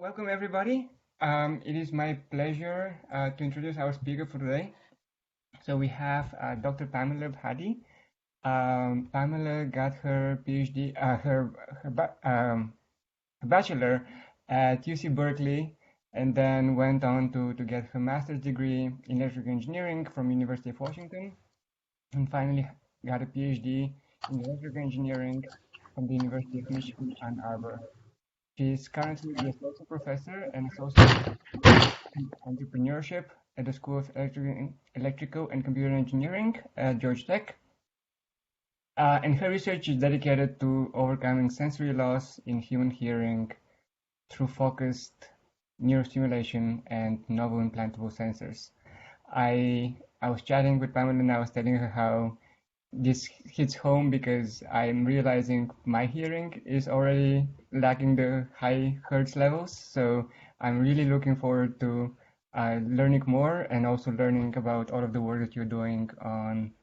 Welcome, everybody. It is my pleasure to introduce our speaker for today. So we have Dr. Pamela Bhadi. Pamela got her PhD, her bachelor at UC Berkeley, and then went on to get her master's degree in electrical engineering from University of Washington, and finally got a PhD in electrical engineering from the University of Michigan, Ann Arbor. She is currently the associate professor and associate in entrepreneurship at the School of Electrical and Computer Engineering at Georgia Tech. And her research is dedicated to overcoming sensory loss in human hearing through focused neurostimulation and novel implantable sensors. I was chatting with Pamela and I was telling her how this hits home because I'm realizing my hearing is already lacking the high hertz levels. So I'm really looking forward to learning more and also learning about all of the work that you're doing on,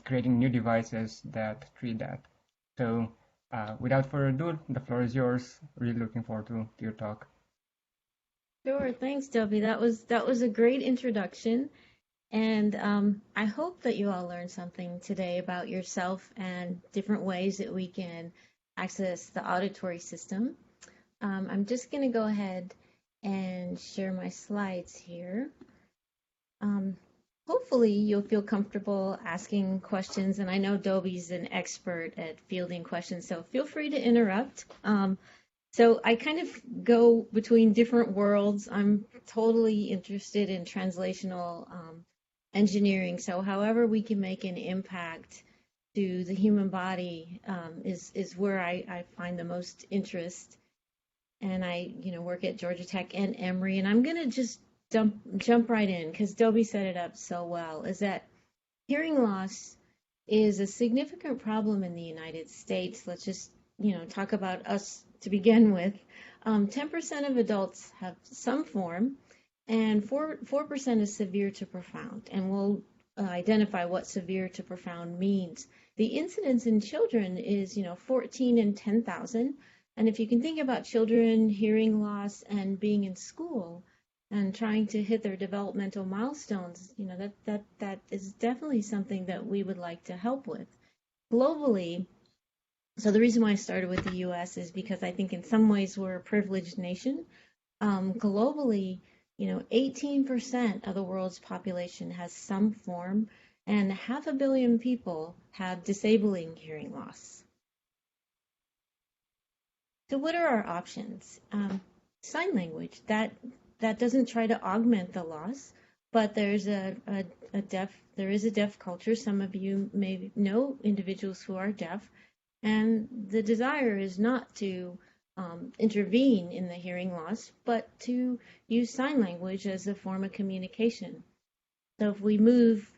creating new devices that treat that. So without further ado, the floor is yours. Really looking forward to your talk. Sure, thanks, Dubby. That was a great introduction, and I hope that you all learned something today about yourself and different ways that we can access the auditory system. I'm just going to go ahead and share my slides here. Hopefully, you'll feel comfortable asking questions, and I know Dobby's an expert at fielding questions, so feel free to interrupt. So I kind of go between different worlds. I'm totally interested in translational engineering. So however we can make an impact to the human body is where I find the most interest. And I, work at Georgia Tech and Emory. And I'm gonna just jump right in because Dobie set it up so well. Is that hearing loss is a significant problem in the United States. Let's just, talk about us to begin with. 10% of adults have some form, and 4% is severe to profound. And we'll identify what severe to profound means. The incidence in children is, 14 in 10,000. And if you can think about children hearing loss and being in school and trying to hit their developmental milestones, that is definitely something that we would like to help with. Globally, so the reason why I started with the US is because I think in some ways we're a privileged nation. Globally, 18% of the world's population has some form, and 500 million people have disabling hearing loss. So what are our options? Sign language, that doesn't try to augment the loss, but there is a deaf culture. Some of you may know individuals who are deaf. And the desire is not to intervene in the hearing loss, but to use sign language as a form of communication. So if we move,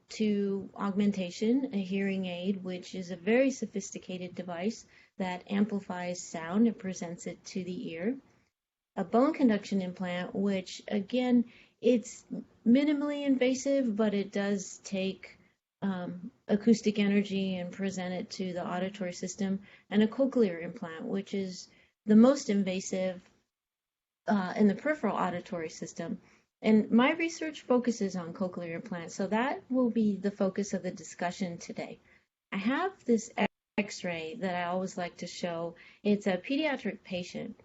to augmentation, a hearing aid, which is a very sophisticated device that amplifies sound and presents it to the ear. A bone conduction implant, which again, it's minimally invasive, but it does take acoustic energy and present it to the auditory system, and a cochlear implant, which is the most invasive in the peripheral auditory system. And my research focuses on cochlear implants, so that will be the focus of the discussion today. I have this X-ray that I always like to show. It's a pediatric patient.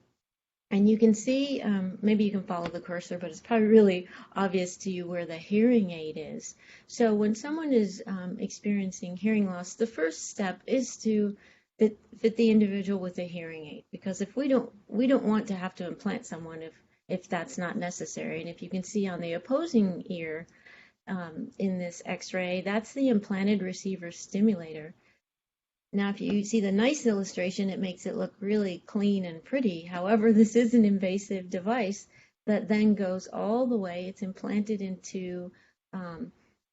And you can see, maybe you can follow the cursor, but it's probably really obvious to you where the hearing aid is. So when someone is experiencing hearing loss, the first step is to fit the individual with a hearing aid, because if we don't want to have to implant someone if that's not necessary. And if you can see on the opposing ear in this X-ray, that's the implanted receiver stimulator. Now, if you see the nice illustration, it makes it look really clean and pretty. However, this is an invasive device that then goes all the way. It's implanted into the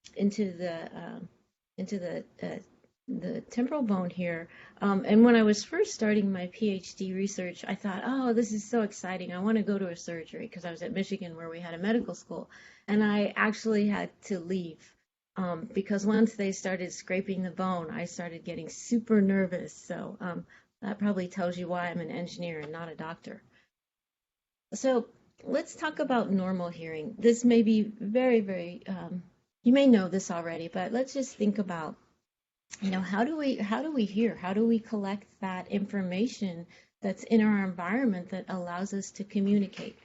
temporal bone here. And when I was first starting my PhD research, I thought, oh, this is so exciting. I want to go to a surgery, because I was at Michigan where we had a medical school. And I actually had to leave. Because once they started scraping the bone, I started getting super nervous. So that probably tells you why I'm an engineer and not a doctor. So let's talk about normal hearing. This may be very, very, you may know this already, but let's just think about, how do we hear? How do we collect that information that's in our environment that allows us to communicate?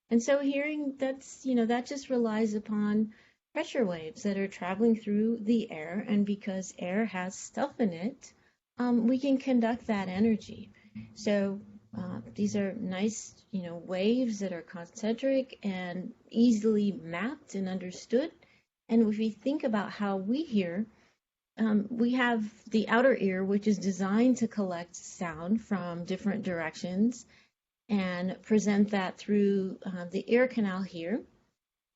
And so hearing, that just relies upon pressure waves that are traveling through the air, and because air has stuff in it, we can conduct that energy. So these are nice, waves that are concentric and easily mapped and understood. And if we think about how we hear, we have the outer ear, which is designed to collect sound from different directions and present that through the ear canal here.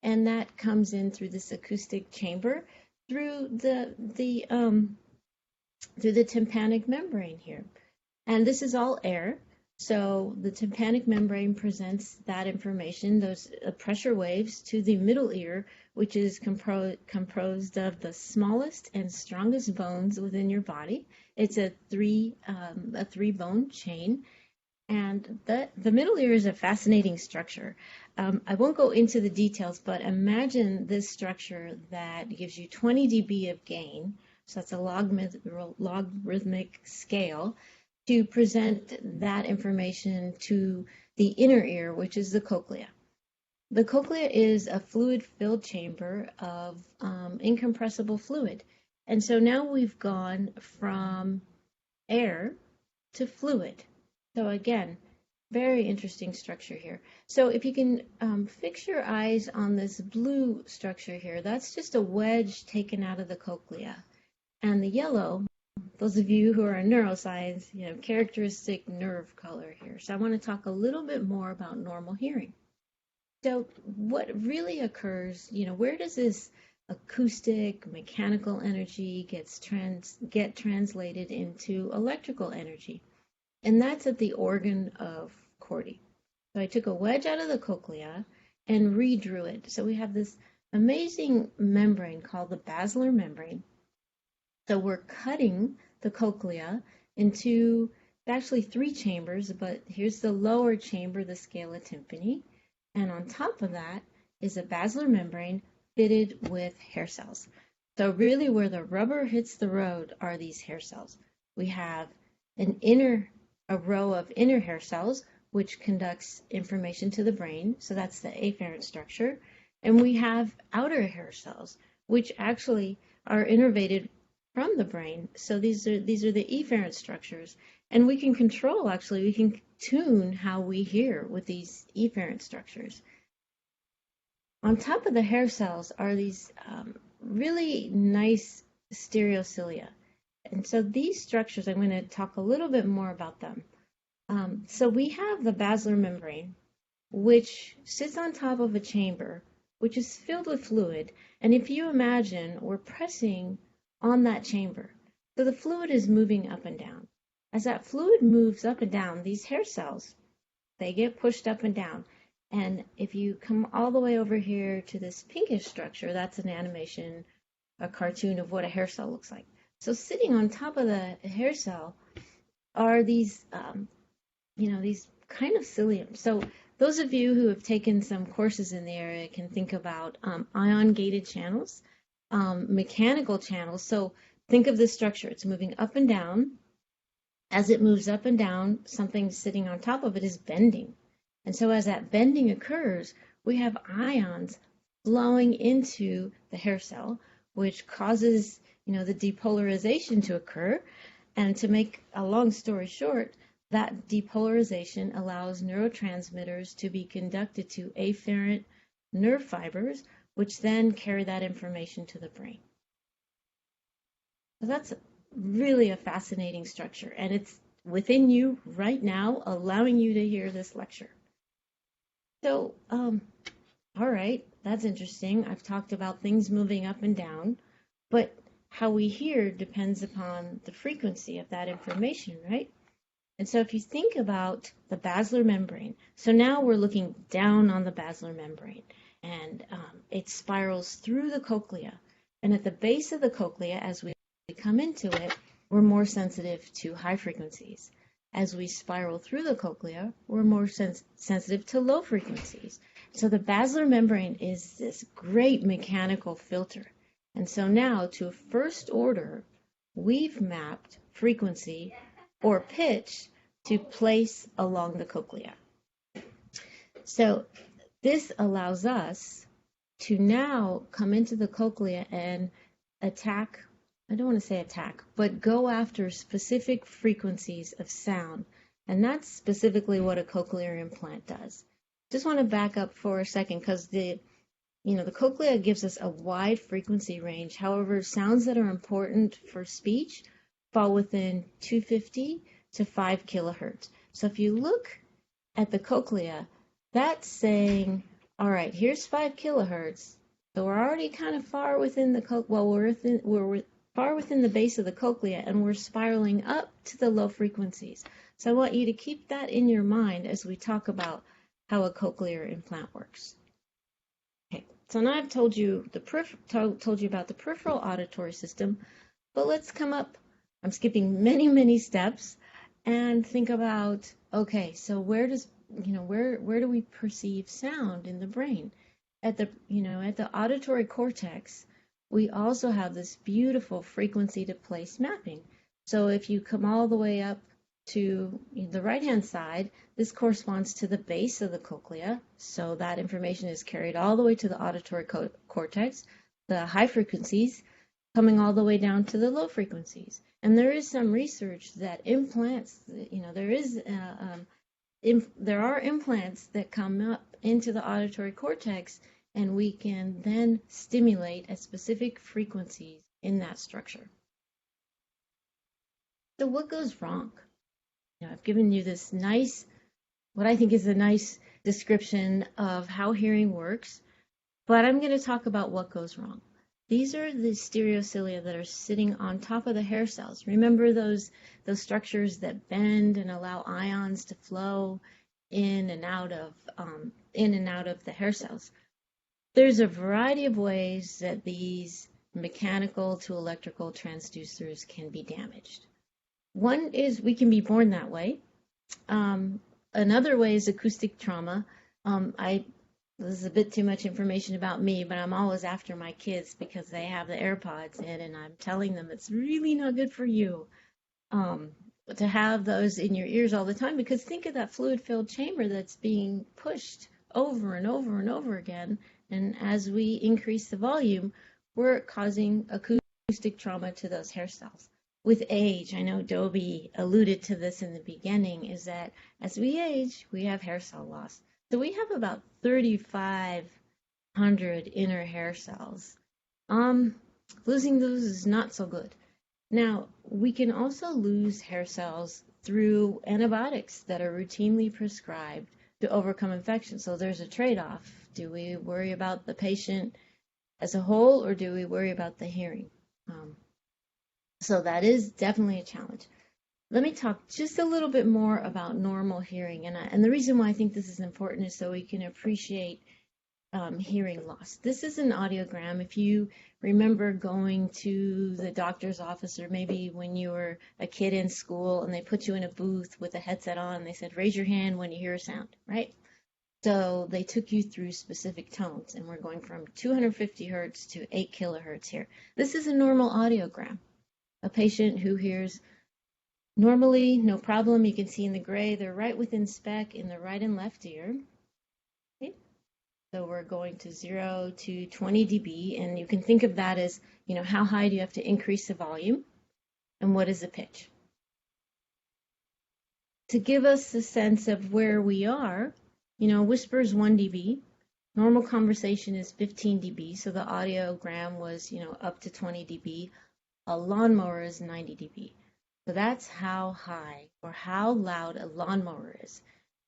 And that comes in through this acoustic chamber through the tympanic membrane here. And this is all air. So the tympanic membrane presents that information, those pressure waves, to the middle ear, which is composed of the smallest and strongest bones within your body. It's a three bone chain. And the middle ear is a fascinating structure. I won't go into the details, but imagine this structure that gives you 20 dB of gain. So that's a logarithmic scale to present that information to the inner ear, which is the cochlea. The cochlea is a fluid-filled chamber of incompressible fluid. And so now we've gone from air to fluid. So again, very interesting structure here. So if you can fix your eyes on this blue structure here, that's just a wedge taken out of the cochlea. And the yellow, those of you who are in neuroscience, characteristic nerve color here. So I want to talk a little bit more about normal hearing. So what really occurs, where does this acoustic, mechanical energy get translated into electrical energy? And that's at the organ of Corti. So I took a wedge out of the cochlea and redrew it. So we have this amazing membrane called the basilar membrane. So we're cutting the cochlea into actually 3 chambers, but here's the lower chamber, the scala tympani, and on top of that is a basilar membrane fitted with hair cells. So really where the rubber hits the road are these hair cells. We have a row of inner hair cells, which conducts information to the brain. So that's the afferent structure. And we have outer hair cells, which actually are innervated from the brain. So these are the efferent structures. And we can we can tune how we hear with these efferent structures. On top of the hair cells are these really nice stereocilia. And so these structures, I'm going to talk a little bit more about them. So we have the basilar membrane, which sits on top of a chamber, which is filled with fluid. And if you imagine, we're pressing on that chamber. So the fluid is moving up and down. As that fluid moves up and down, these hair cells, they get pushed up and down. And if you come all the way over here to this pinkish structure, that's an animation, a cartoon of what a hair cell looks like. So sitting on top of the hair cell are these, these kind of cilium. So those of you who have taken some courses in the area can think about ion-gated channels, mechanical channels. So think of this structure. It's moving up and down. As it moves up and down, something sitting on top of it is bending. And so as that bending occurs, we have ions flowing into the hair cell, which causes the depolarization to occur. And to make a long story short, that depolarization allows neurotransmitters to be conducted to afferent nerve fibers, which then carry that information to the brain. So that's really a fascinating structure, and it's within you right now, allowing you to hear this lecture. So, all right, that's interesting. I've talked about things moving up and down, but how we hear depends upon the frequency of that information, right? And so if you think about the basilar membrane, so now we're looking down on the basilar membrane, and it spirals through the cochlea. And at the base of the cochlea, as we come into it, we're more sensitive to high frequencies. as we spiral through the cochlea, we're more sensitive to low frequencies. So the basilar membrane is this great mechanical filter. And so now, to a first order, we've mapped frequency or pitch to place along the cochlea. So this allows us to now come into the cochlea and attack, I don't want to say attack, but go after specific frequencies of sound. And that's specifically what a cochlear implant does. Just want to back up for a second because the cochlea gives us a wide frequency range. However, sounds that are important for speech fall within 250 to 5 kilohertz. So if you look at the cochlea, that's saying, all right, here's 5 kilohertz. So we're already kind of far within the we're far within the base of the cochlea, and we're spiraling up to the low frequencies. So I want you to keep that in your mind as we talk about how a cochlear implant works. Okay, so now I've told you about the peripheral auditory system, but let's come up. I'm skipping many, many steps, and think about, okay, so where do we perceive sound in the brain? At the auditory cortex, we also have this beautiful frequency to place mapping. So if you come all the way up to the right-hand side, this corresponds to the base of the cochlea. So that information is carried all the way to the auditory cortex, the high frequencies coming all the way down to the low frequencies. And there is some research that implants, there are implants that come up into the auditory cortex, and we can then stimulate at specific frequencies in that structure. So what goes wrong? I've given you this nice, what I think is a nice description of how hearing works, but I'm going to talk about what goes wrong. These are the stereocilia that are sitting on top of the hair cells. Remember those structures that bend and allow ions to flow in and out of the hair cells. There's a variety of ways that these mechanical to electrical transducers can be damaged. One is we can be born that way. Another way is acoustic trauma. This is a bit too much information about me, but I'm always after my kids because they have the AirPods in, and I'm telling them it's really not good for you to have those in your ears all the time, because think of that fluid-filled chamber that's being pushed over and over and over again, and as we increase the volume, we're causing acoustic trauma to those hair cells. With age, I know Dobie alluded to this in the beginning, is that as we age, we have hair cell loss. So we have about 3,500 inner hair cells. Losing those is not so good. Now, we can also lose hair cells through antibiotics that are routinely prescribed to overcome infection. So there's a trade-off. Do we worry about the patient as a whole, or do we worry about the hearing? So that is definitely a challenge. Let me talk just a little bit more about normal hearing. And the reason why I think this is important is so we can appreciate hearing loss. This is an audiogram. If you remember going to the doctor's office, or maybe when you were a kid in school and they put you in a booth with a headset on, and they said, raise your hand when you hear a sound, right? So they took you through specific tones, and we're going from 250 hertz to 8 kilohertz here. This is a normal audiogram. A patient who hears normally, no problem. You can see in the gray, they're right within spec in the right and left ear. Okay. So we're going to 0 to 20 dB, and you can think of that as, how high do you have to increase the volume, and what is the pitch? To give us a sense of where we are, whisper is 1 dB. Normal conversation is 15 dB, so the audiogram was, up to 20 dB. A lawnmower is 90 dB. So that's how high or how loud a lawnmower is.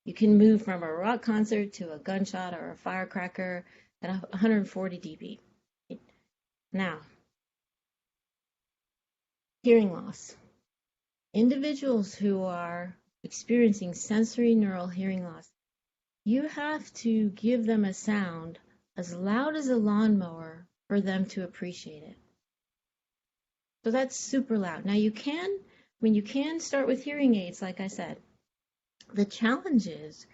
You can move from a rock concert to a gunshot or a firecracker at 140 dB. Now, hearing loss. Individuals who are experiencing sensory neural hearing loss, you have to give them a sound as loud as a lawnmower for them to appreciate it. So that's super loud. Now you can mean, you can start with hearing aids, like I said. The challenge is,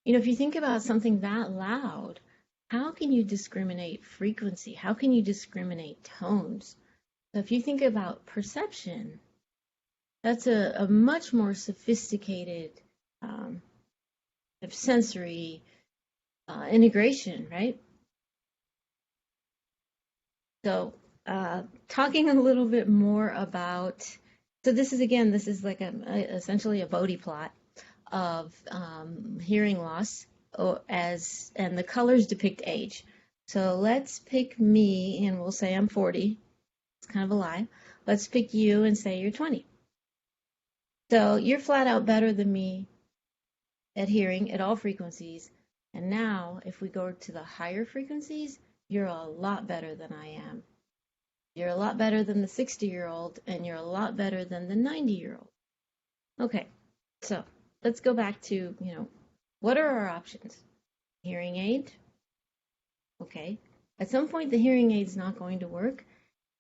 if you think about something that loud, how can you discriminate frequency? How can you discriminate tones? So if you think about perception, that's a much more sophisticated sensory integration, right? So talking a little bit more about, so this is like essentially a Bodhi plot of hearing loss, and the colors depict age. So let's pick me, and we'll say I'm 40. It's kind of a lie. Let's pick you and say you're 20. So you're flat out better than me at hearing at all frequencies. And now, if we go to the higher frequencies, you're a lot better than I am. You're a lot better than the 60-year-old, and you're a lot better than the 90-year-old. Okay, so let's go back to, what are our options? Hearing aid. Okay, at some point the hearing aid's not going to work,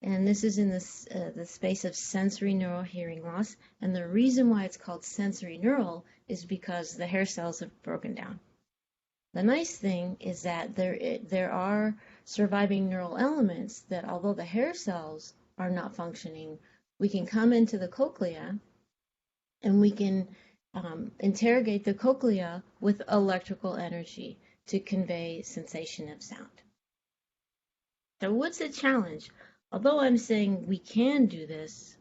and this is in the space of sensory neural hearing loss. And the reason why it's called sensory neural is because the hair cells have broken down. The nice thing is that there are surviving neural elements that, although the hair cells are not functioning, we can come into the cochlea and we can interrogate the cochlea with electrical energy to convey sensation of sound. So what's the challenge? Although I'm saying we can do this,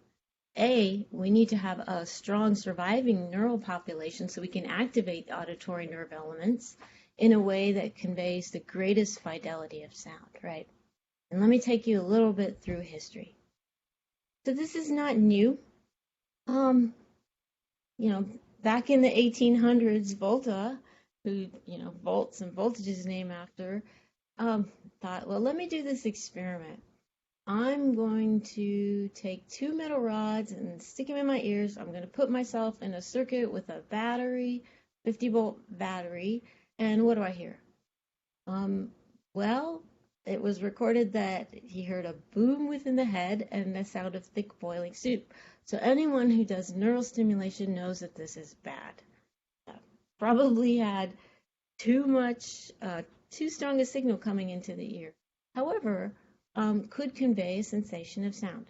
we need to have a strong surviving neural population so we can activate the auditory nerve elements in a way that conveys the greatest fidelity of sound, right? And let me take you a little bit through history. So this is not new. Back in the 1800s, Volta, who, volts and voltages named after, thought, well, let me do this experiment. I'm going to take 2 metal rods and stick them in my ears. I'm going to put myself in a circuit with a battery, 50-volt battery, and what do I hear? Well, it was recorded that he heard a boom within the head and the sound of thick boiling soup. So anyone who does neural stimulation knows that this is bad. Probably had too strong a signal coming into the ear. However, could convey a sensation of sound.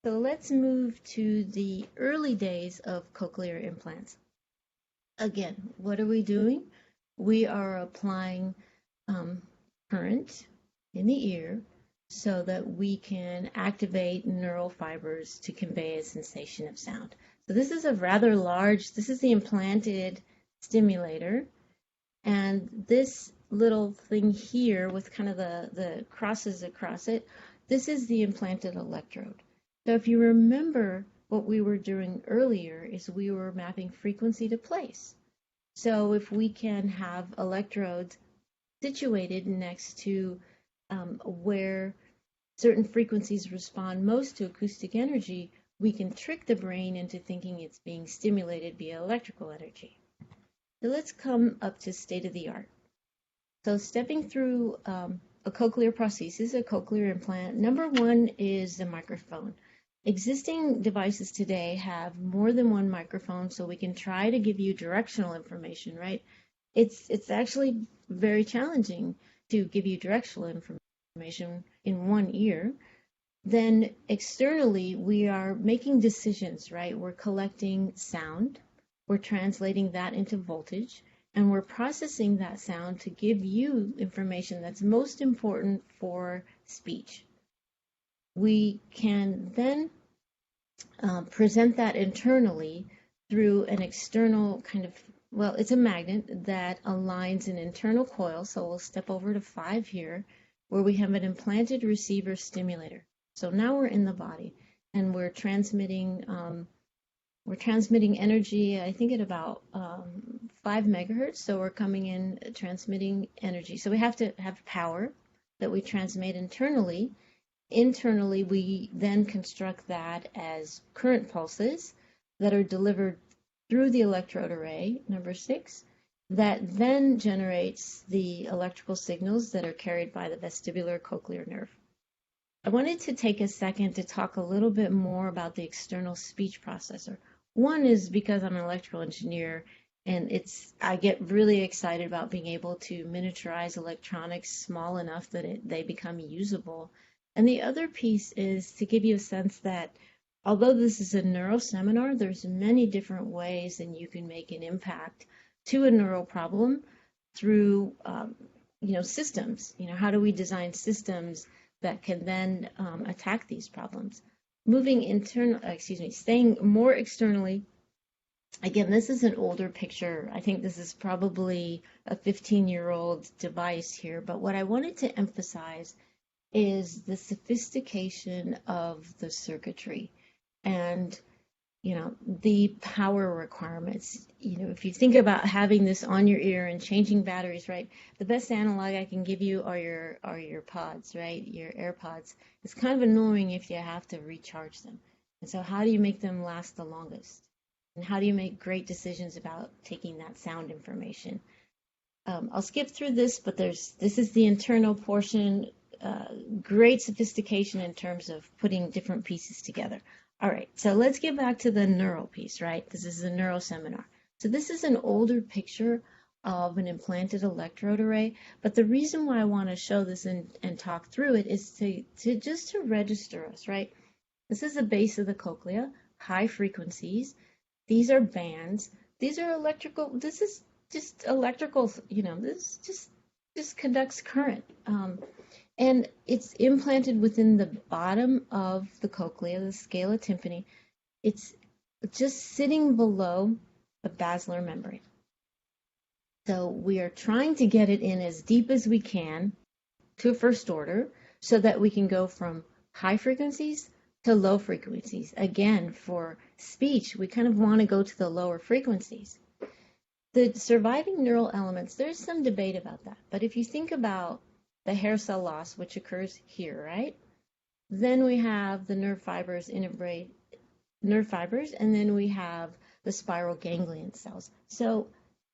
So let's move to the early days of cochlear implants. Again, what are we doing? We are applying current in the ear so that we can activate neural fibers to convey a sensation of sound. So this is a rather large, this is the implanted stimulator, and this little thing here with kind of the crosses across it, this is the implanted electrode. So if you remember what we were doing earlier is we were mapping frequency to place. So if we can have electrodes situated next to where certain frequencies respond most to acoustic energy, we can trick the brain into thinking it's being stimulated via electrical energy. So let's come up to state of the art. So stepping through a cochlear prosthesis, a cochlear implant, number one is the microphone. Existing devices today have more than one microphone, so we can try to give you directional information, right? It's actually very challenging to give you directional information in one ear. Then externally, we are making decisions, right? We're collecting sound, we're translating that into voltage, and we're processing that sound to give you information that's most important for speech. We can then present that internally through an external kind of, well, it's a magnet that aligns an internal coil. So we'll step over to 5 here, where we have an implanted receiver stimulator. So now we're in the body, and we're transmitting energy, I think at about 5 megahertz. So we're coming in transmitting energy. So we have to have power that we transmit internally. Internally, we then construct that as current pulses that are delivered through the electrode array, number 6, that then generates the electrical signals that are carried by the vestibular cochlear nerve. I wanted to take a second to talk a little bit more about the external speech processor. One is because I'm an electrical engineer, and I get really excited about being able to miniaturize electronics small enough that they become usable. And the other piece is to give you a sense that although this is a neuro seminar, there's many different ways that you can make an impact to a neural problem through systems. How do we design systems that can then attack these problems? Staying more externally. Again, this is an older picture. I think this is probably a 15-year-old device here, but what I wanted to emphasize is the sophistication of the circuitry and the power requirements. If you think about having this on your ear and changing batteries, right? The best analog I can give you are your pods, right? Your AirPods. It's kind of annoying if you have to recharge them. And so how do you make them last the longest? And how do you make great decisions about taking that sound information? I'll skip through this, but this is the internal portion. Great sophistication in terms of putting different pieces together. All right, so let's get back to the neural piece, right? This is a neuro seminar. So this is an older picture of an implanted electrode array, but the reason why I want to show this and talk through it is to register us, right? This is the base of the cochlea, high frequencies. These are bands. These are electrical. This is just electrical, this just conducts current. And it's implanted within the bottom of the cochlea, the scala tympani. It's just sitting below the basilar membrane. So we are trying to get it in as deep as we can to a first order so that we can go from high frequencies to low frequencies. Again, for speech, we kind of want to go to the lower frequencies. The surviving neural elements, there's some debate about that. But if you think about the hair cell loss, which occurs here, right? Then we have the nerve fibers integrate nerve fibers, and then we have the spiral ganglion cells. So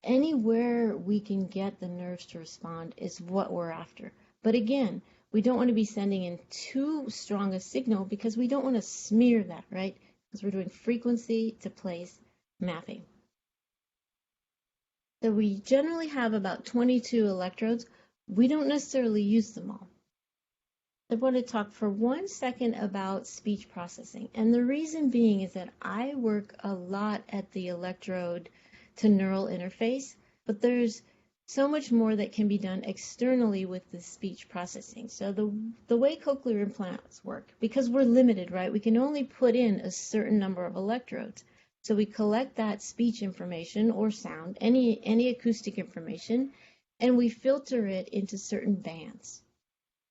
anywhere we can get the nerves to respond is what we're after. But again, we don't want to be sending in too strong a signal because we don't want to smear that, right? Because we're doing frequency to place mapping. So we generally have about 22 electrodes. We don't necessarily use them all. I want to talk for 1 second about speech processing. And the reason being is that I work a lot at the electrode to neural interface, but there's so much more that can be done externally with the speech processing. So the way cochlear implants work, because we're limited, right? We can only put in a certain number of electrodes. So we collect that speech information or sound, any acoustic information, and we filter it into certain bands.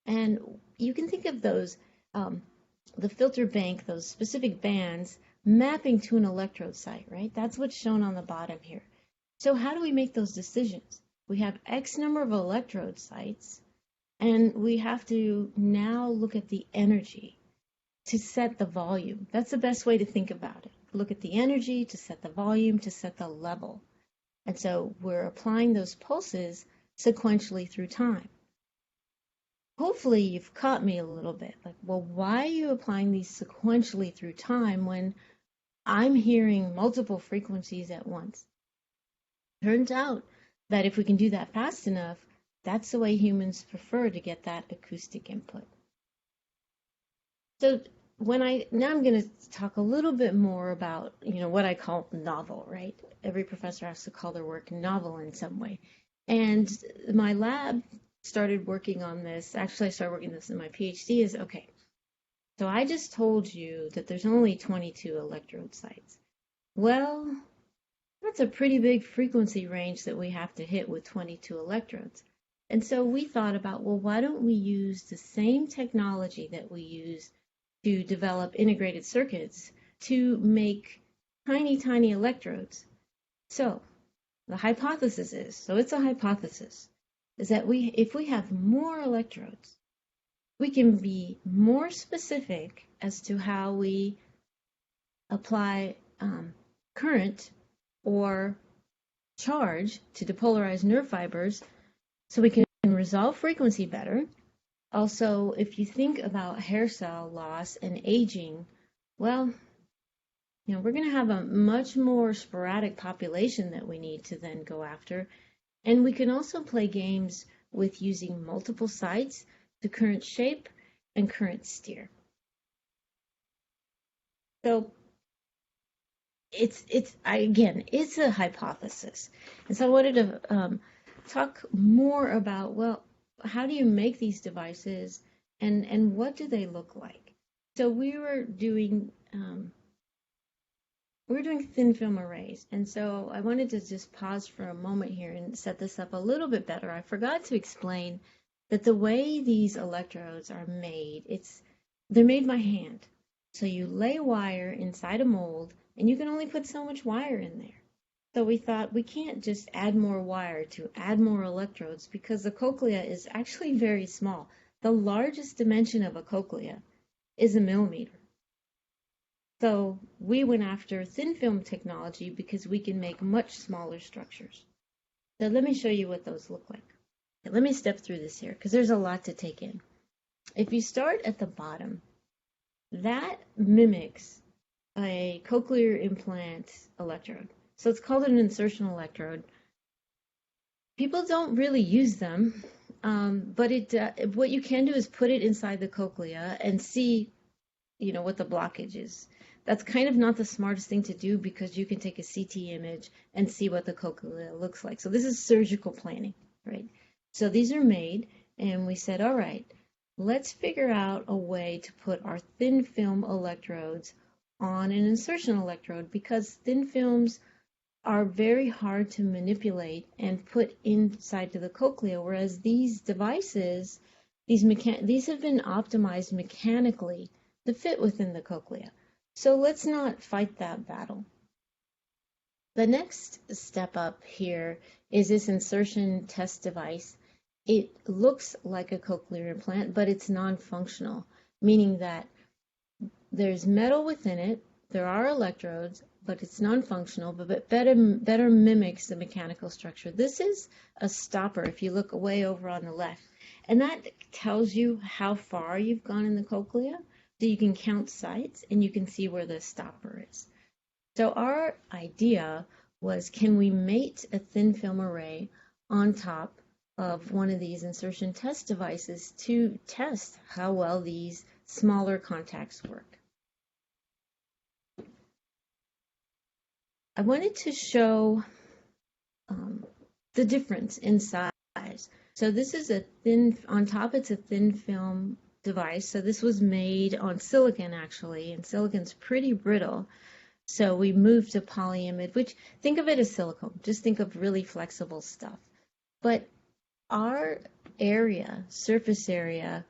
And you can think of those, the filter bank, those specific bands, mapping to an electrode site, right? That's what's shown on the bottom here. So how do we make those decisions? We have X number of electrode sites, and we have to now look at the energy to set the volume. That's the best way to think about it. Look at the energy to set the volume, to set the level. And so we're applying those pulses sequentially through time. Hopefully you've caught me a little bit. Like, well, why are you applying these sequentially through time when I'm hearing multiple frequencies at once? Turns out that if we can do that fast enough, that's the way humans prefer to get that acoustic input. So now I'm going to talk a little bit more about, what I call novel, right? Every professor has to call their work novel in some way. And my lab started working on this. Actually, I started working on this in my PhD is, okay, so I just told you that there's only 22 electrode sites. Well, that's a pretty big frequency range that we have to hit with 22 electrodes. And so we thought about, well, why don't we use the same technology that we use to develop integrated circuits to make tiny, tiny electrodes? So the hypothesis is, so it's a hypothesis, is that if we have more electrodes, we can be more specific as to how we apply current or charge to depolarize nerve fibers, so we can resolve frequency better, Also, if you think about hair cell loss and aging, well, we're going to have a much more sporadic population that we need to then go after. And we can also play games with using multiple sites, the current shape, and current steer. So it's a hypothesis. And so I wanted to talk more about, well, how do you make these devices and what do they look like? So we were doing thin film arrays. And so I wanted to just pause for a moment here and set this up a little bit better. I forgot to explain that the way these electrodes are made, they're made by hand. So you lay wire inside a mold and you can only put so much wire in there. So we thought we can't just add more wire to add more electrodes because the cochlea is actually very small. The largest dimension of a cochlea is a millimeter. So we went after thin film technology because we can make much smaller structures. So let me show you what those look like. Let me step through this here because there's a lot to take in. If you start at the bottom, that mimics a cochlear implant electrode. So it's called an insertion electrode. People don't really use them, but what you can do is put it inside the cochlea and see, what the blockage is. That's kind of not the smartest thing to do because you can take a CT image and see what the cochlea looks like. So this is surgical planning, right? So these are made, and we said, all right, let's figure out a way to put our thin film electrodes on an insertion electrode because thin films are very hard to manipulate and put inside to the cochlea, whereas these devices, these have been optimized mechanically to fit within the cochlea. So let's not fight that battle. The next step up here is this insertion test device. It looks like a cochlear implant, but it's non-functional, meaning that there's metal within it, there are electrodes, but it's non-functional, but better mimics the mechanical structure. This is a stopper if you look way over on the left. And that tells you how far you've gone in the cochlea. So you can count sites and you can see where the stopper is. So our idea was, can we mate a thin film array on top of one of these insertion test devices to test how well these smaller contacts work? I wanted to show the difference in size. So this is on top it's a thin film device. So this was made on silicon actually, and silicon's pretty brittle. So we moved to polyimide, which think of it as silicone. Just think of really flexible stuff. But our surface area,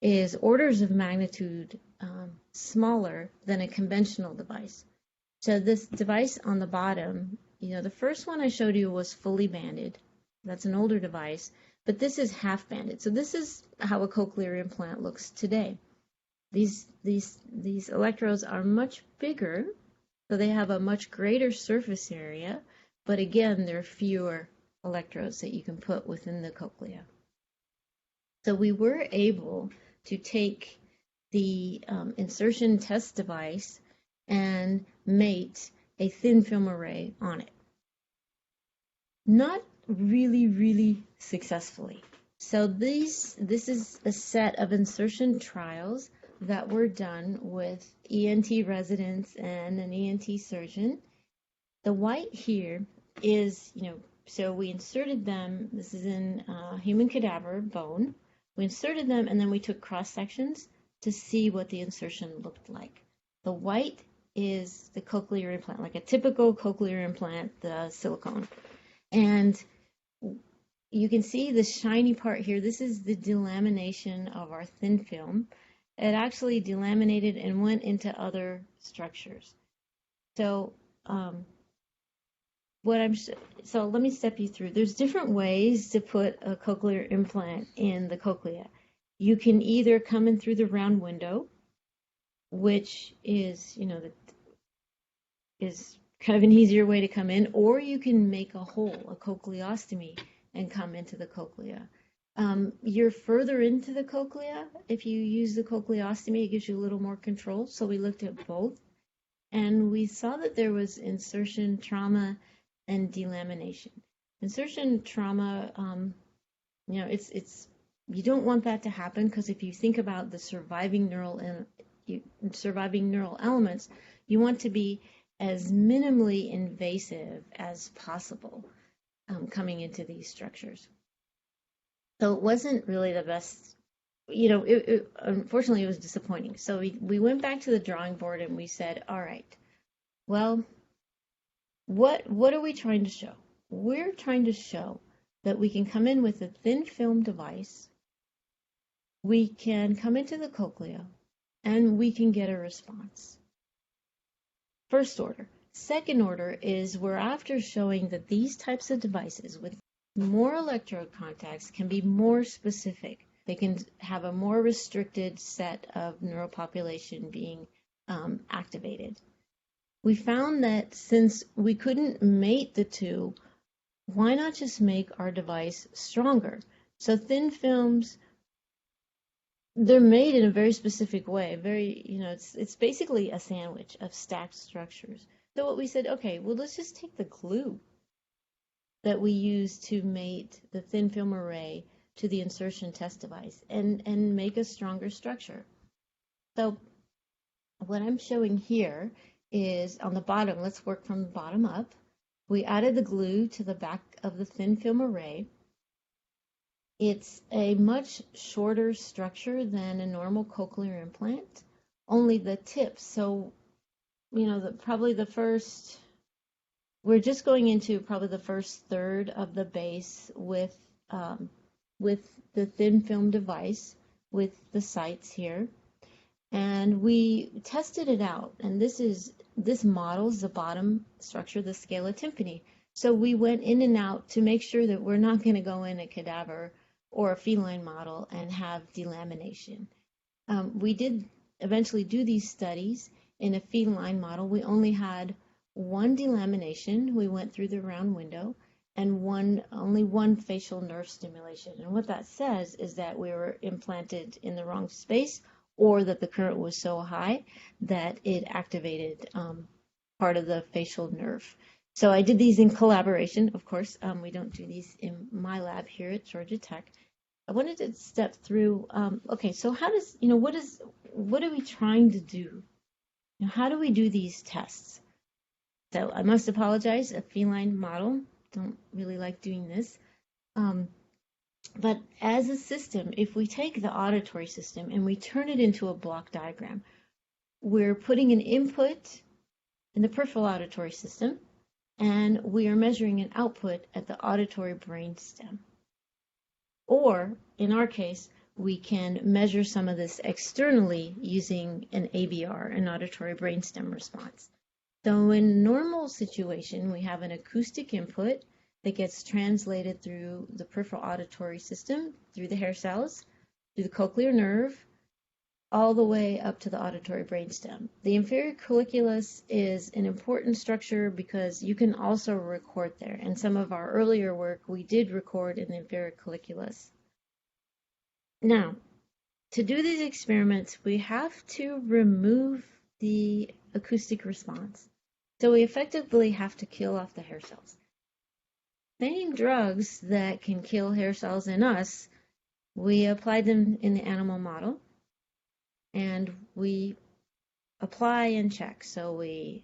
is orders of magnitude smaller than a conventional device. So this device on the bottom, the first one I showed you was fully banded. That's an older device, but this is half banded. So this is how a cochlear implant looks today. These electrodes are much bigger, so they have a much greater surface area, but again, there are fewer electrodes that you can put within the cochlea. So we were able to take the insertion test device and mate a thin film array on it. Not really successfully. So this is a set of insertion trials that were done with ENT residents and an ENT surgeon. The white here is, so we inserted them, this is in human cadaver bone. We inserted them and then we took cross sections to see what the insertion looked like. The white is the cochlear implant, like a typical cochlear implant, the silicone. And you can see the shiny part here. This is the delamination of our thin film. It actually delaminated and went into other structures. So so let me step you through. There's different ways to put a cochlear implant in the cochlea. You can either come in through the round window, which is, is kind of an easier way to come in, or you can make a hole, a cochleostomy, and come into the cochlea. You're further into the cochlea. If you use the cochleostomy, it gives you a little more control. So we looked at both, and we saw that there was insertion trauma and delamination. Insertion trauma, it's you don't want that to happen, because if you think about the surviving neural elements, you want to be as minimally invasive as possible coming into these structures. So it wasn't really the best, unfortunately it was disappointing. So we went back to the drawing board and we said, all right, well, what are we trying to show? We're trying to show that we can come in with a thin film device, we can come into the cochlea, and we can get a response. First order. Second order is we're after showing that these types of devices with more electrode contacts can be more specific. They can have a more restricted set of neural population being activated. We found that since we couldn't mate the two, why not just make our device stronger? So thin films, they're made in a very specific way. It's basically a sandwich of stacked structures. So what we said, okay, well, let's just take the glue that we use to mate the thin film array to the insertion test device and make a stronger structure. So what I'm showing here is on the bottom, let's work from the bottom up. We added the glue to the back of the thin film array. It's a much shorter structure than a normal cochlear implant, only the tips. So, we're just going into probably the first third of the base with the thin film device with the sites here. And we tested it out, and this models the bottom structure, the scala tympani. So we went in and out to make sure that we're not going to go in a cadaver or a feline model and have delamination. We did eventually do these studies in a feline model. We only had one delamination. We went through the round window, and only one facial nerve stimulation. And what that says is that we were implanted in the wrong space, or that the current was so high that it activated part of the facial nerve. So I did these in collaboration, of course. We don't do these in my lab here at Georgia Tech. I wanted to step through, okay, so what are we trying to do? How do we do these tests? So I must apologize, a feline model, don't really like doing this. But as a system, if we take the auditory system and we turn it into a block diagram, we're putting an input in the peripheral auditory system, and we are measuring an output at the auditory brainstem. Or, in our case, we can measure some of this externally using an ABR, an auditory brainstem response. So in normal situation, we have an acoustic input that gets translated through the peripheral auditory system, through the hair cells, through the cochlear nerve, all the way up to the auditory brainstem. The inferior colliculus is an important structure because you can also record there. And some of our earlier work, we did record in the inferior colliculus. Now, to do these experiments, we have to remove the acoustic response. So we effectively have to kill off the hair cells. Same drugs that can kill hair cells in us, we applied them in the animal model, and we apply and check. So we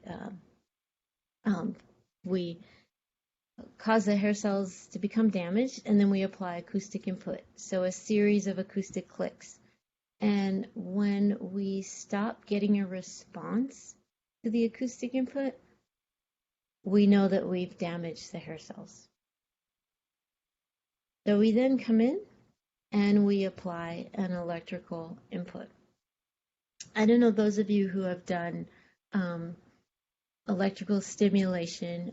cause the hair cells to become damaged, and then we apply acoustic input. So a series of acoustic clicks. And when we stop getting a response to the acoustic input, we know that we've damaged the hair cells. So we then come in and we apply an electrical input. I don't know those of you who have done electrical stimulation,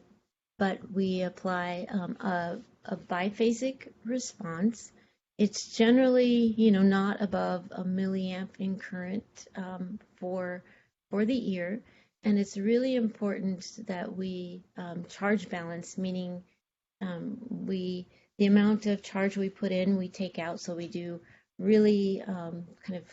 but we apply a biphasic response. It's generally, not above a milliamp in current for the ear, and it's really important that we charge balance, meaning The amount of charge we put in, we take out. So we do really kind of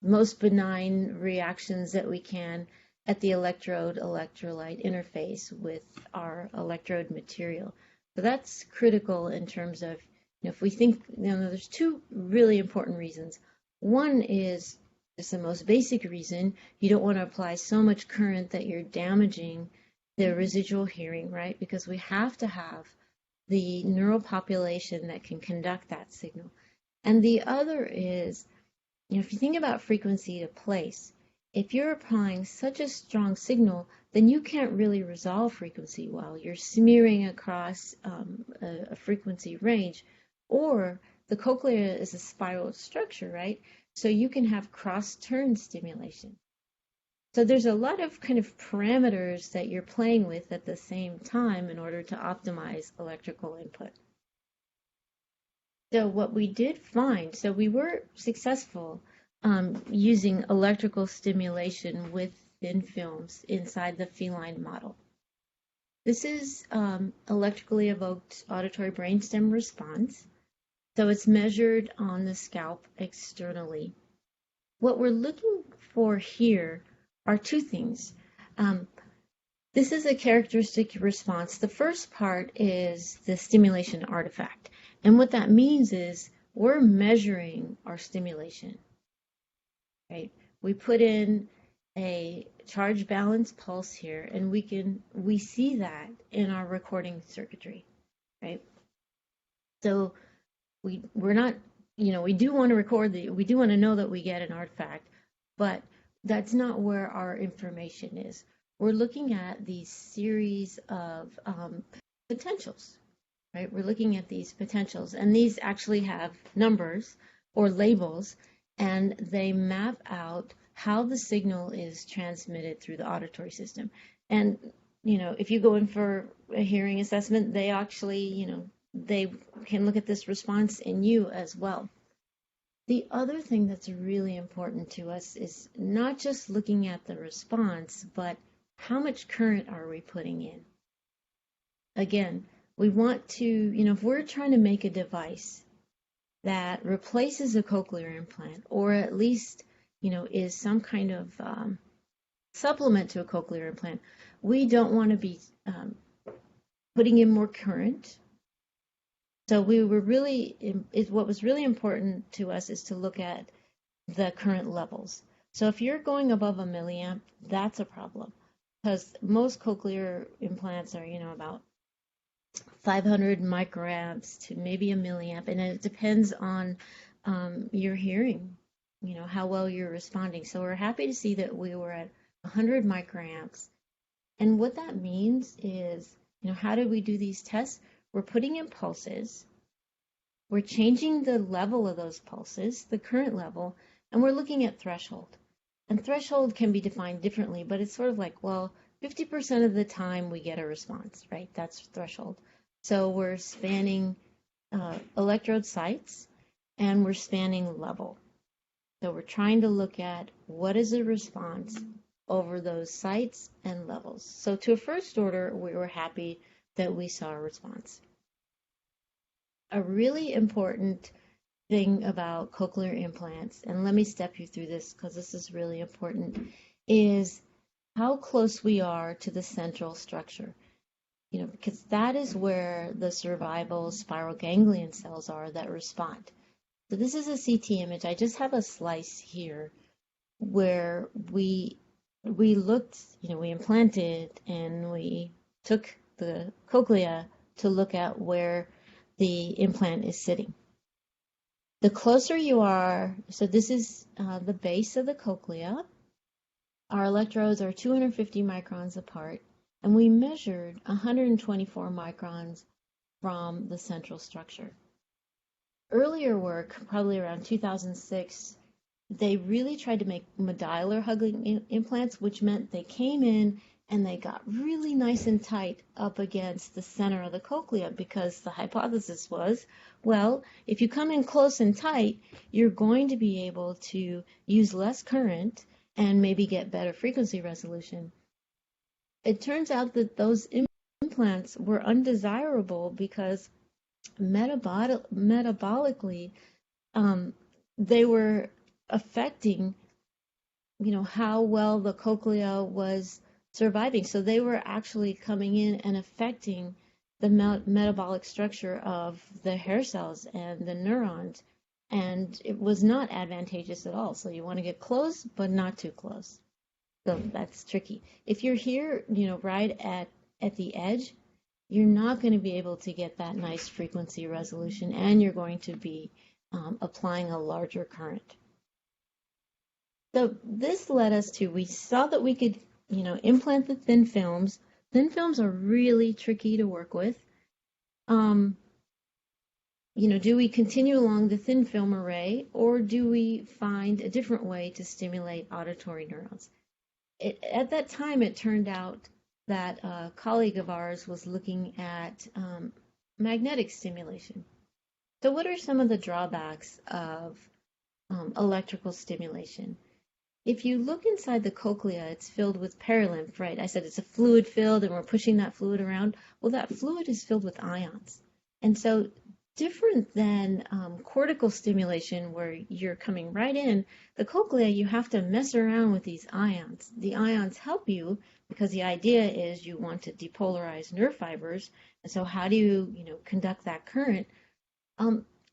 most benign reactions that we can at the electrode electrolyte interface with our electrode material. So that's critical in terms of, if we think, there's two really important reasons. One is just the most basic reason. You don't want to apply so much current that you're damaging the residual hearing, right? Because we have to have the neural population that can conduct that signal. And the other is, if you think about frequency to place, if you're applying such a strong signal, then you can't really resolve frequency well. You're smearing across a frequency range, or the cochlea is a spiral structure, right? So you can have cross-turn stimulation. So there's a lot of kind of parameters that you're playing with at the same time in order to optimize electrical input. So what we did find, so we were successful using electrical stimulation with thin films inside the feline model. This is electrically evoked auditory brainstem response. So it's measured on the scalp externally. What we're looking for here are two things. This is a characteristic response. The first part is the stimulation artifact. And what that means is we're measuring our stimulation, right? We put in a charge balance pulse here, and we see that in our recording circuitry, right? So we're not, we do want to record we do want to know that we get an artifact, but that's not where our information is. We're looking at these series of potentials, right? We're looking at these potentials, and these actually have numbers or labels, and they map out how the signal is transmitted through the auditory system. And, if you go in for a hearing assessment, they actually, they can look at this response in you as well. The other thing that's really important to us is not just looking at the response, but how much current are we putting in? Again, we want to, if we're trying to make a device that replaces a cochlear implant, or at least, is some kind of supplement to a cochlear implant, we don't want to be putting in more current. So what was really important to us is to look at the current levels. So if you're going above a milliamp, that's a problem, because most cochlear implants are, about 500 microamps to maybe a milliamp, and it depends on your hearing, how well you're responding. So we're happy to see that we were at 100 microamps. And what that means is, how did we do these tests? We're putting in pulses, we're changing the level of those pulses, the current level, and we're looking at threshold. And threshold can be defined differently, but it's sort of like, 50% of the time we get a response, right? That's threshold. So we're spanning electrode sites, and we're spanning level. So we're trying to look at what is the response over those sites and levels. So to a first order, we were happy that we saw a response. A really important thing about cochlear implants, and let me step you through this because this is really important, is how close we are to the central structure. Because that is where the survival spiral ganglion cells are that respond. So this is a CT image. I just have a slice here where we looked, we implanted and we took the cochlea to look at where the implant is sitting. The closer you are, so this is the base of the cochlea. Our electrodes are 250 microns apart, and we measured 124 microns from the central structure. Earlier work, probably around 2006, they really tried to make modular hugging implants, which meant they came in and they got really nice and tight up against the center of the cochlea, because the hypothesis was, if you come in close and tight, you're going to be able to use less current and maybe get better frequency resolution. It turns out that those implants were undesirable because metabolically, they were affecting, how well the cochlea was surviving. So they were actually coming in and affecting the metabolic structure of the hair cells and the neurons. And it was not advantageous at all. So you want to get close, but not too close. So that's tricky. If you're here, right at the edge, you're not going to be able to get that nice frequency resolution, and you're going to be applying a larger current. So this led us to, we saw that we could, implant the thin films. Thin films are really tricky to work with. Do we continue along the thin film array, or do we find a different way to stimulate auditory neurons? At that time, it turned out that a colleague of ours was looking at magnetic stimulation. So what are some of the drawbacks of electrical stimulation? If you look inside the cochlea, it's filled with perilymph, right? I said it's a fluid filled and we're pushing that fluid around. Well, that fluid is filled with ions. And so different than cortical stimulation where you're coming right in, the cochlea, you have to mess around with these ions. The ions help you because the idea is you want to depolarize nerve fibers. And so how do you, conduct that current?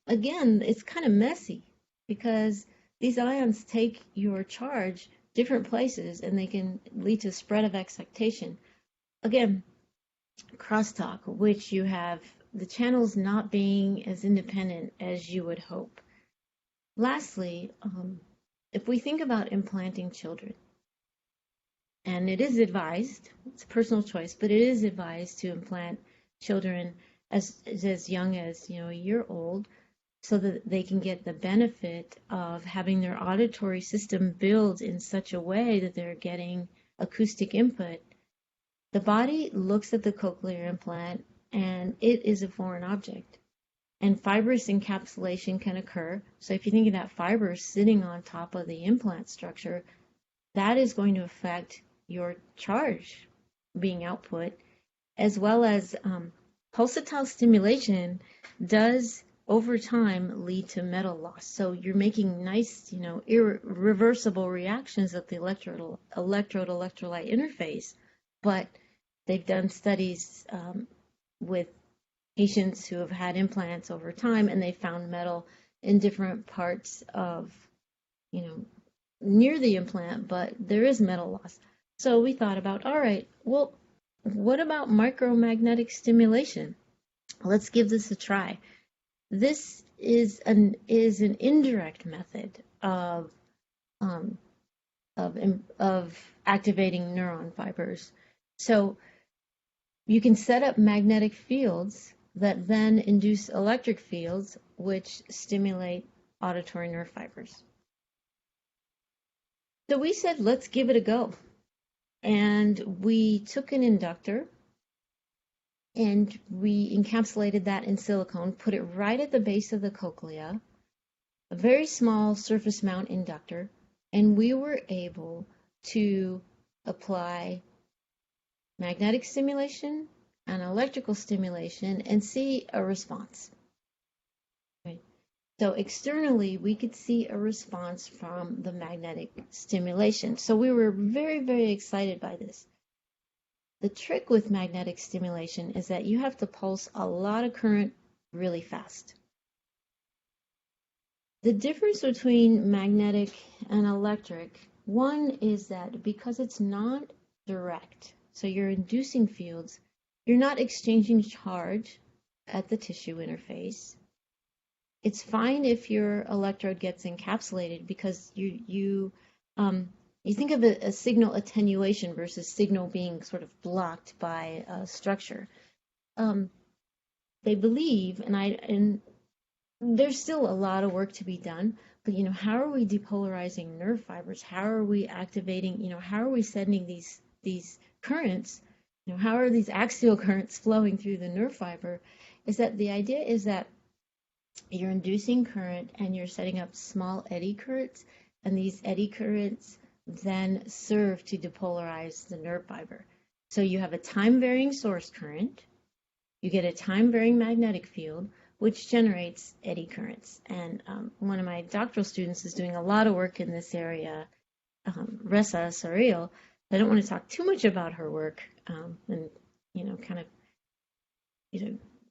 Again, it's kind of messy because these ions take your charge different places and they can lead to spread of excitation. Again, crosstalk, which you have the channels not being as independent as you would hope. Lastly, if we think about implanting children, and it is advised, it's a personal choice, but it is advised to implant children as young as a year old, so that they can get the benefit of having their auditory system build in such a way that they're getting acoustic input. The body looks at the cochlear implant and it is a foreign object. And fibrous encapsulation can occur. So if you think of that fiber sitting on top of the implant structure, that is going to affect your charge being output, as well as pulsatile stimulation does over time lead to metal loss. So you're making nice, irreversible reactions at the electrode-electrolyte interface, but they've done studies with patients who have had implants over time, and they found metal in different parts of, near the implant, but there is metal loss. So we thought about, all right, well, what about micromagnetic stimulation? Let's give this a try. This is an indirect method of activating neuron fibers. So you can set up magnetic fields that then induce electric fields which stimulate auditory nerve fibers. So we said, let's give it a go. And we took an inductor and we encapsulated that in silicone, put it right at the base of the cochlea, a very small surface mount inductor, and we were able to apply magnetic stimulation and electrical stimulation and see a response. Okay. So externally, we could see a response from the magnetic stimulation. So we were very, very excited by this. The trick with magnetic stimulation is that you have to pulse a lot of current really fast. The difference between magnetic and electric, one is that because it's not direct, so you're inducing fields, you're not exchanging charge at the tissue interface. It's fine if your electrode gets encapsulated because you think of a signal attenuation versus signal being sort of blocked by a structure. They believe, and there's still a lot of work to be done, but how are we depolarizing nerve fibers? How are we activating, how are we sending these currents? How are these axial currents flowing through the nerve fiber? Is that the idea is that you're inducing current and you're setting up small eddy currents, and these eddy currents then serve to depolarize the nerve fiber. So you have a time-varying source current, you get a time-varying magnetic field, which generates eddy currents. And one of my doctoral students is doing a lot of work in this area, Ressa Sorrell. I don't want to talk too much about her work, and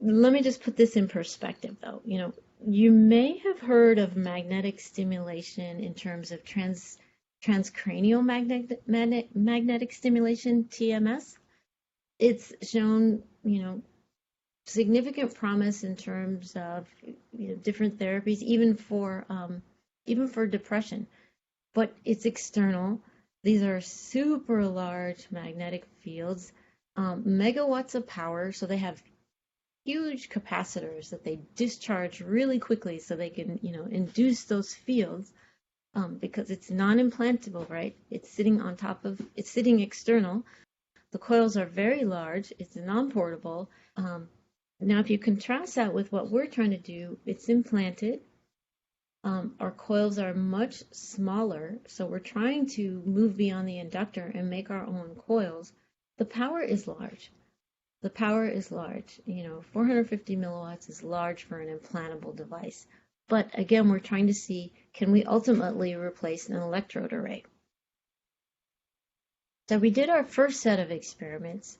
let me just put this in perspective, though. You may have heard of magnetic stimulation in terms of transcranial magnetic stimulation, TMS. It's shown, significant promise in terms of different therapies, even for depression. But it's external. These are super large magnetic fields, megawatts of power, so they have huge capacitors that they discharge really quickly so they can, induce those fields, because it's non-implantable, right? It's sitting external. The coils are very large. It's non-portable. Now, if you contrast that with what we're trying to do, it's implanted. Our coils are much smaller, so we're trying to move beyond the inductor and make our own coils. The power is large. 450 milliwatts is large for an implantable device. But again, we're trying to see, can we ultimately replace an electrode array? So we did our first set of experiments.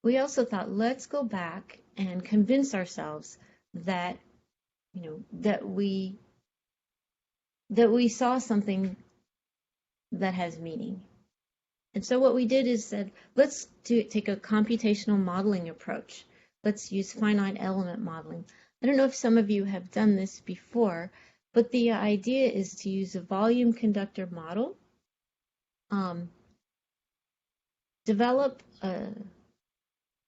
We also thought, let's go back and convince ourselves that, that we saw something that has meaning. And so what we did is said, let's take a computational modeling approach. Let's use finite element modeling. I don't know if some of you have done this before, but the idea is to use a volume conductor model, develop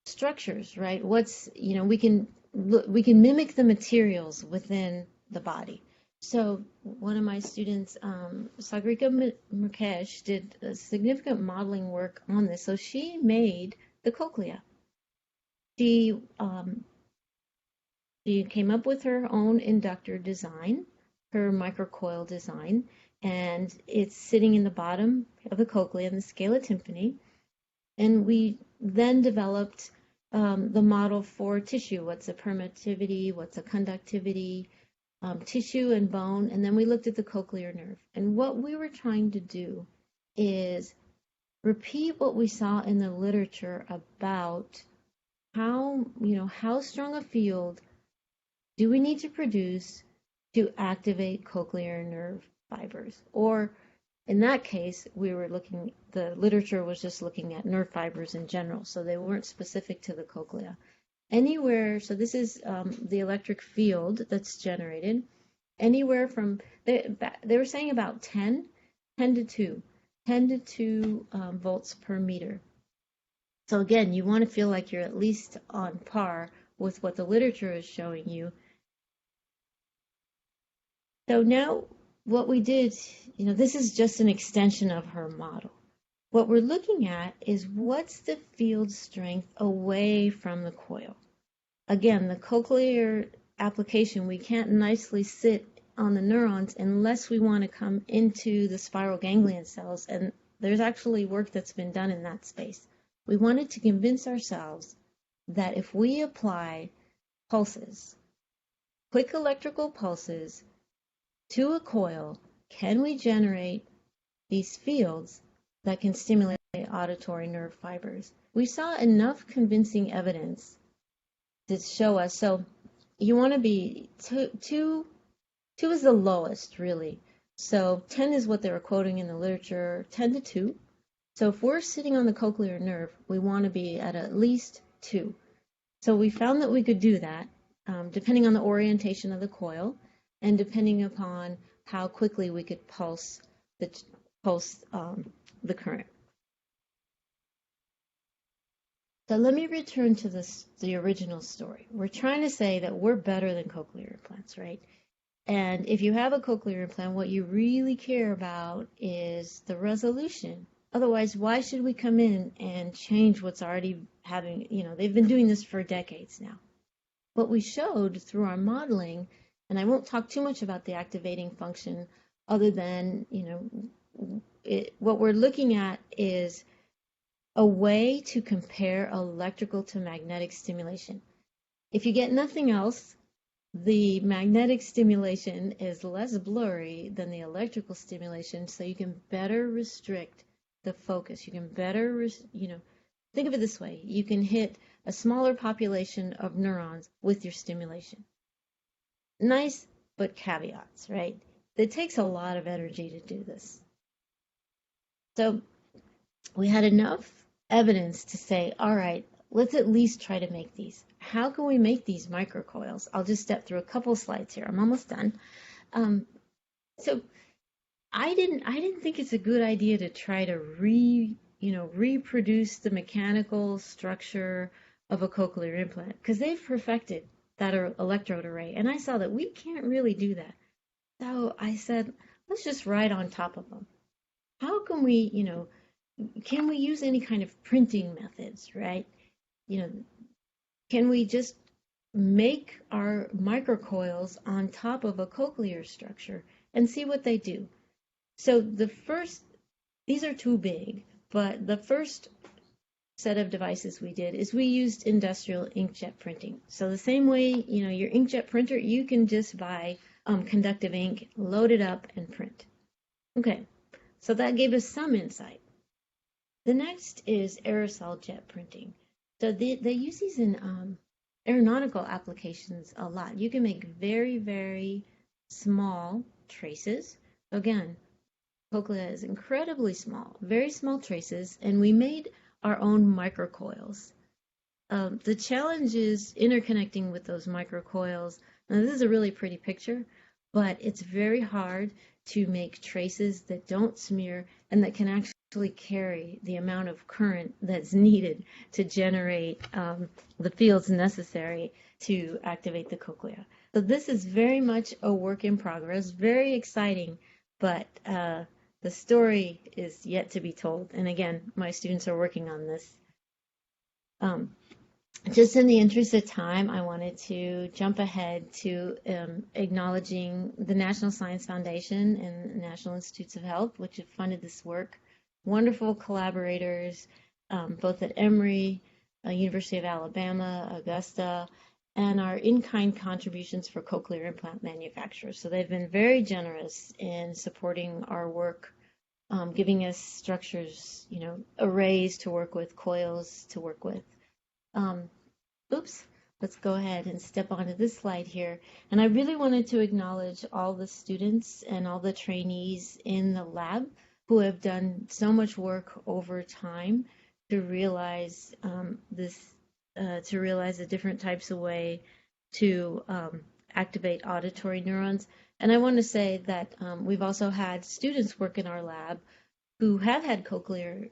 structures, right? We can mimic the materials within the body. So one of my students, Sagrika Mukesh, did significant modeling work on this. So she made the cochlea. She came up with her own inductor design, her micro-coil design, and it's sitting in the bottom of the cochlea in the scala tympani. And we then developed the model for tissue. What's a permittivity? What's a conductivity? Tissue and bone, and then we looked at the cochlear nerve. And what we were trying to do is repeat what we saw in the literature about how strong a field do we need to produce to activate cochlear nerve fibers. Or in that case, the literature was just looking at nerve fibers in general, so they weren't specific to the cochlea. Anywhere, so this is the electric field that's generated, anywhere from, they were saying about 10 to 2 volts per meter. So again, you want to feel like you're at least on par with what the literature is showing you. So now what we did, this is just an extension of her model. What we're looking at is what's the field strength away from the coil. Again, the cochlear application, we can't nicely sit on the neurons unless we want to come into the spiral ganglion cells, and there's actually work that's been done in that space. We wanted to convince ourselves that if we apply pulses, quick electrical pulses, to a coil, can we generate these fields that can stimulate auditory nerve fibers? We saw enough convincing evidence to show us. So you want to be two is the lowest, really. So 10 is what they were quoting in the literature, 10 to 2. So if we're sitting on the cochlear nerve, we want to be at least 2. So we found that we could do that, depending on the orientation of the coil and depending upon how quickly we could pulse the current. So let me return to the original story. We're trying to say that we're better than cochlear implants, right? And if you have a cochlear implant, what you really care about is the resolution. Otherwise, why should we come in and change what's already having, they've been doing this for decades now. What we showed through our modeling, and I won't talk too much about the activating function other than, what we're looking at is a way to compare electrical to magnetic stimulation. If you get nothing else, The magnetic stimulation is less blurry than the electrical stimulation, so you can better restrict the focus. You can better, think of it this way. You can hit a smaller population of neurons with your stimulation. Nice, but caveats, right? It takes a lot of energy to do this. So we had enough evidence to say, all right, let's at least try to make these. How can we make these microcoils? I'll just step through a couple slides here. I'm almost done. So I didn't think it's a good idea to try to reproduce the mechanical structure of a cochlear implant because they've perfected that electrode array, and I saw that we can't really do that. So I said, let's just ride on top of them. How can we, can we use any kind of printing methods, right? Can we just make our microcoils on top of a cochlear structure and see what they do? So these are too big, but the first set of devices we did is we used industrial inkjet printing. So the same way, your inkjet printer, you can just buy conductive ink, load it up, and print. Okay, so that gave us some insight. The next is aerosol jet printing. So they use these in aeronautical applications a lot. You can make very, very small traces. Again, cochlea is incredibly small, very small traces, and we made our own microcoils. The challenge is interconnecting with those microcoils. Now, this is a really pretty picture, but it's very hard to make traces that don't smear and that can actually carry the amount of current that's needed to generate the fields necessary to activate the cochlea. So this is very much a work in progress, very exciting, but the story is yet to be told. And again, my students are working on this. Just in the interest of time, I wanted to jump ahead to acknowledging the National Science Foundation and the National Institutes of Health, which have funded this work. Wonderful collaborators, both at Emory, University of Alabama, Augusta, and our in-kind contributions for cochlear implant manufacturers. So they've been very generous in supporting our work, giving us structures, arrays to work with, coils to work with. Let's go ahead and step onto this slide here. And I really wanted to acknowledge all the students and all the trainees in the lab who have done so much work over time to realize the different types of way to activate auditory neurons. And I want to say that we've also had students work in our lab who have had cochlear,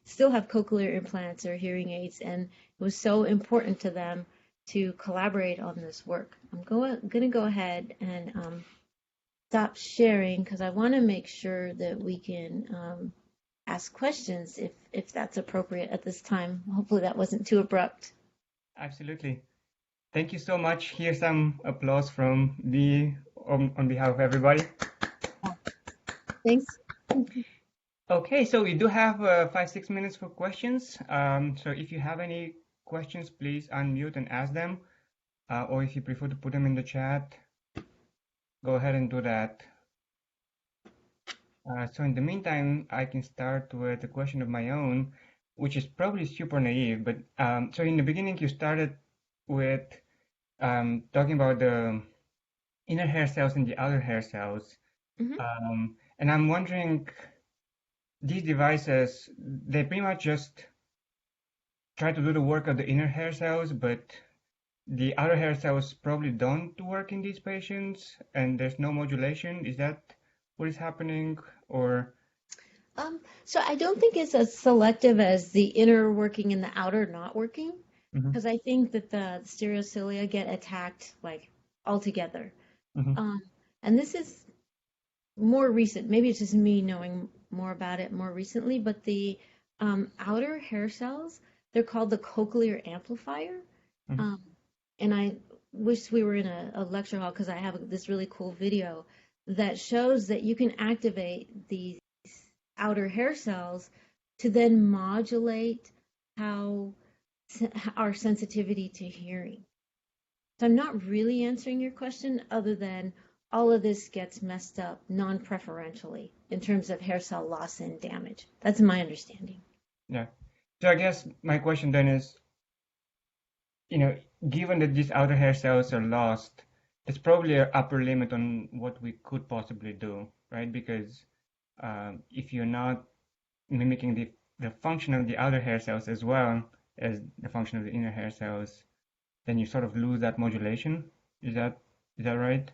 still have cochlear implants or hearing aids, and it was so important to them to collaborate on this work. I'm going to go ahead and stop sharing because I want to make sure that we can ask questions if that's appropriate at this time. Hopefully that wasn't too abrupt. Absolutely. Thank you so much. Here's some applause from on behalf of everybody. Thanks. Okay, so we do have 5-6 minutes for questions. So if you have any questions, please unmute and ask them. Or if you prefer to put them in the chat, go ahead and do that. So in the meantime, I can start with a question of my own, which is probably super naive. But so in the beginning, you started with talking about the inner hair cells and the outer hair cells. Mm-hmm. And I'm wondering, these devices, they pretty much just try to do the work of the inner hair cells, but the outer hair cells probably don't work in these patients, and there's no modulation. Is that what is happening, or? So I don't think it's as selective as the inner working and the outer not working, because I think that the stereocilia get attacked like altogether. And this is more recent. Maybe it's just me knowing more about it more recently, but the outer hair cells, they're called the cochlear amplifier. And I wish we were in a lecture hall because I have this really cool video that shows that you can activate these outer hair cells to then modulate our sensitivity to hearing. So I'm not really answering your question other than all of this gets messed up non-preferentially in terms of hair cell loss and damage. That's my understanding. Yeah. So I guess my question then is, given that these outer hair cells are lost, there's probably an upper limit on what we could possibly do, right? Because if you're not mimicking the function of the outer hair cells as well as the function of the inner hair cells, then you sort of lose that modulation. Is that right?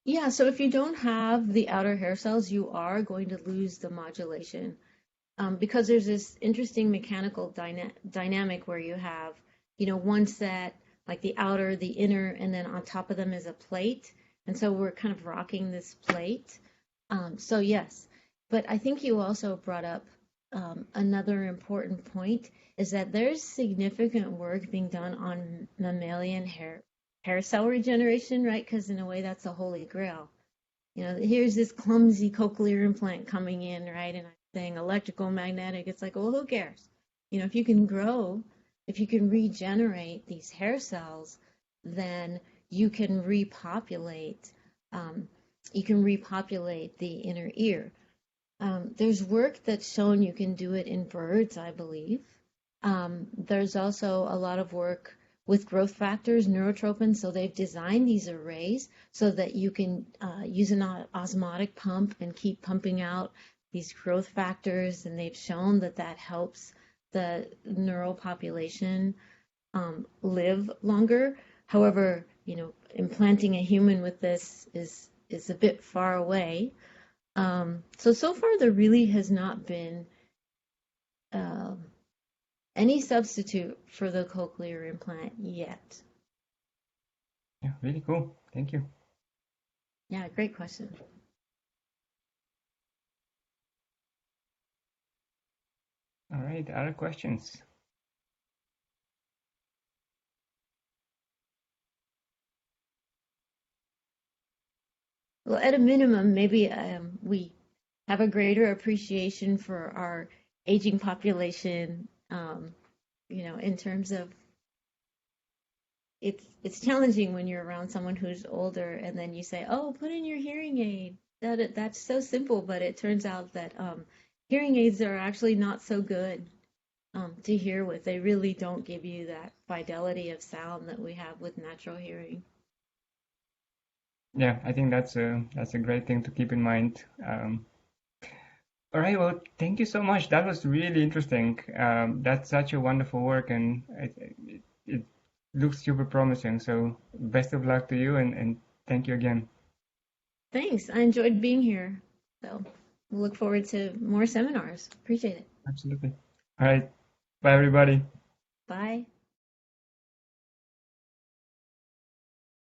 Yeah, so if you don't have the outer hair cells, you are going to lose the modulation. Because there's this interesting mechanical dynamic where you have, one set, like the outer, the inner, and then on top of them is a plate. And so we're kind of rocking this plate. So yes, but I think you also brought up another important point is that there's significant work being done on mammalian hair cell regeneration, right? Because in a way, that's the holy grail. Here's this clumsy cochlear implant coming in, right? And I'm saying electrical, magnetic. It's like, well, who cares? If you can grow, if you can regenerate these hair cells, then you can repopulate. You can repopulate the inner ear. There's work that's shown you can do it in birds, I believe. There's also a lot of work with growth factors, neurotropins, so they've designed these arrays so that you can use an osmotic pump and keep pumping out these growth factors, and they've shown that that helps the neural population live longer. However, implanting a human with this is a bit far away. So far there really has not been any substitute for the cochlear implant yet. Yeah, really cool. Thank you. Yeah, great question. All right, other questions? Well, at a minimum, maybe we have a greater appreciation for our aging population, in terms of it's challenging when you're around someone who's older and then you say, "Oh, put in your hearing aid." That's so simple, but it turns out that hearing aids are actually not so good to hear with. They really don't give you that fidelity of sound that we have with natural hearing. Yeah, I think that's a great thing to keep in mind. All right, well, thank you so much. That was really interesting. That's such a wonderful work, and it looks super promising. So best of luck to you, and thank you again. Thanks. I enjoyed being here. So we'll look forward to more seminars. Appreciate it. Absolutely. All right. Bye, everybody. Bye.